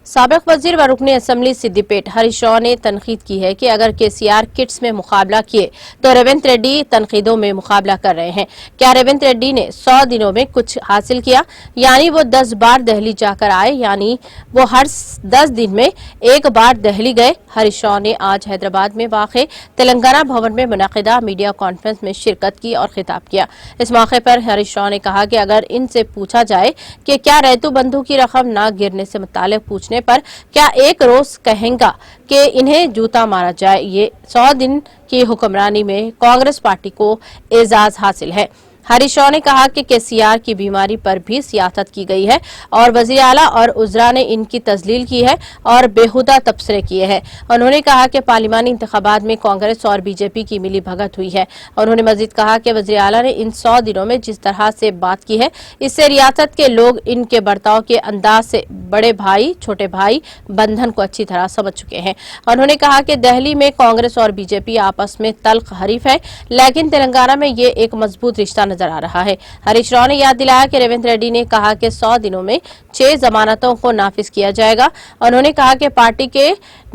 साबिक वजीर व रुकने असम्बली सिद्दीपेट हरीश राव ने तनकीद की है कि अगर केसीआर किट्स में मुकाबला किए तो रेवंत रेड्डी तनकीदों में मुकाबला कर रहे हैं। क्या रेवंत रेड्डी ने 100 दिनों में कुछ हासिल किया? यानी वो 10 बार दिल्ली जाकर आए, यानी वो हर 10 दिन में एक बार दिल्ली गए। हरीश राव ने आज हैदराबाद में वाक़े तेलंगाना भवन में मुनक़िदा मीडिया कॉन्फ्रेंस में शिरकत की और खिताब किया। इस मौके पर हरीश राव ने कहा कि अगर इनसे पूछा जाए कि क्या रैतु बंधु की रकम न गिरने से मुतालिक पूछने पर क्या एक रोज कहेगा कि इन्हें जूता मारा जाए। ये 100 दिन की हुक्मरानी में कांग्रेस पार्टी को एजाज हासिल है। हरीश राव ने कहा कि केसीआर की बीमारी पर भी सियासत की गई है और वज़ीर आला और उज़रा ने इनकी तजलील की है और बेहुदा तबसरे किए हैं। उन्होंने कहा कि पार्लिमानी इंतखाबात में कांग्रेस और बीजेपी की मिली भगत हुई है। उन्होंने मजीद कहा कि वज़ीर आला ने इन 100 दिनों में जिस तरह से बात की है, इससे रियासत के लोग इनके बर्ताव के अंदाज से बड़े भाई छोटे भाई बंधन को अच्छी तरह समझ चुके हैं। उन्होंने कहा कि दिल्ली में कांग्रेस और बीजेपी आपस में तल्ख हरीफ है, लेकिन तेलंगाना में ये एक मजबूत रिश्ता नजर आ रहा है। हरीश राव ने याद दिलाया कि रेवंत रेड्डी ने कहा कि 100 दिनों में 6 जमानतों को नाफिज किया जाएगा। उन्होंने कहा कि पार्टी के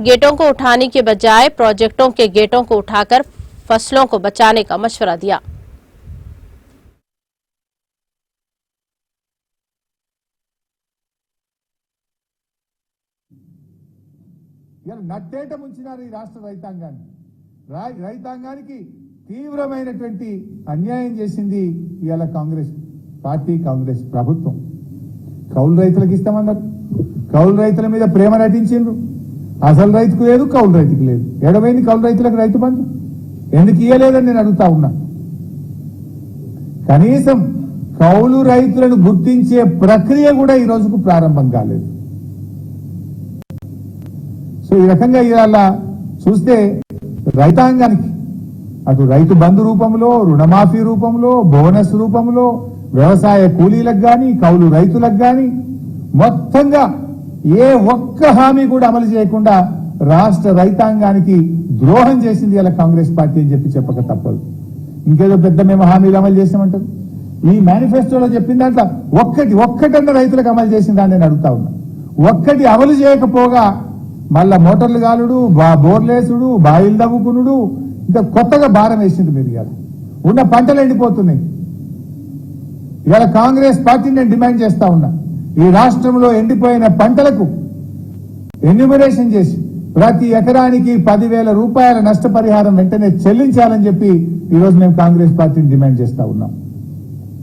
गेटों को उठाने के बजाय प्रोजेक्टों के गेटों को उठाकर फसलों को बचाने का मशवरा दिया। నట్టేట ముంచినారు ఈ రాష్ట్ర రైతాంగానికి తీవ్రమైనటువంటి అన్యాయం చేసింది ఇవాళ కాంగ్రెస్ పార్టీ, కాంగ్రెస్ ప్రభుత్వం. కౌలు రైతులకు ఇస్తామన్నారు, కౌలు రైతుల మీద ప్రేమ నటించిండ్రు. అసలు రైతుకు లేదు, కౌలు రైతుకు లేదు. ఎడమైంది కౌలు రైతులకు రైతు బంధు ఎందుకు ఇయ్యలేదని నేను అడుగుతా ఉన్నా. కనీసం కౌలు రైతులను గుర్తించే ప్రక్రియ కూడా ఈ రోజుకు ప్రారంభం కాలేదు. సో ఈ రకంగా ఇవాళ చూస్తే రైతాంగానికి అటు రైతు బంధు రూపంలో, రుణమాఫీ రూపంలో, బోనస్ రూపంలో, వ్యవసాయ కూలీలకు గాని, కౌలు రైతులకు గాని మొత్తంగా ఏ ఒక్క హామీ కూడా అమలు చేయకుండా రాష్ట్ర రైతాంగానికి ద్రోహం చేసింది ఇలా కాంగ్రెస్ పార్టీ అని చెప్పక తప్పదు. ఇంకేదో పెద్ద మేము హామీలు అమలు చేసామంటారు. ఈ మేనిఫెస్టోలో చెప్పిన దాంట్లో ఒక్కటన్న రైతులకు అమలు చేసిందా నేను అడుగుతా ఉన్నా. ఒక్కటి అమలు చేయకపోగా మళ్ళా మోటార్లు గాలుడు, బోర్లేసుడు, బాయిలు దవ్వుకునుడు, ఇంకా కొత్తగా భారం వేసింది. మీరు ఇవాళ ఉన్న పంటలు ఎండిపోతున్నాయి. ఇవాళ కాంగ్రెస్ పార్టీ నేను డిమాండ్ చేస్తా ఉన్నా, ఈ రాష్ట్రంలో ఎండిపోయిన పంటలకు ఎన్యూమరేషన్ చేసి ప్రతి ఎకరానికి 10,000 రూపాయల నష్టపరిహారం వెంటనే చెల్లించాలని చెప్పి ఈరోజు మేము కాంగ్రెస్ పార్టీని డిమాండ్ చేస్తా ఉన్నాం.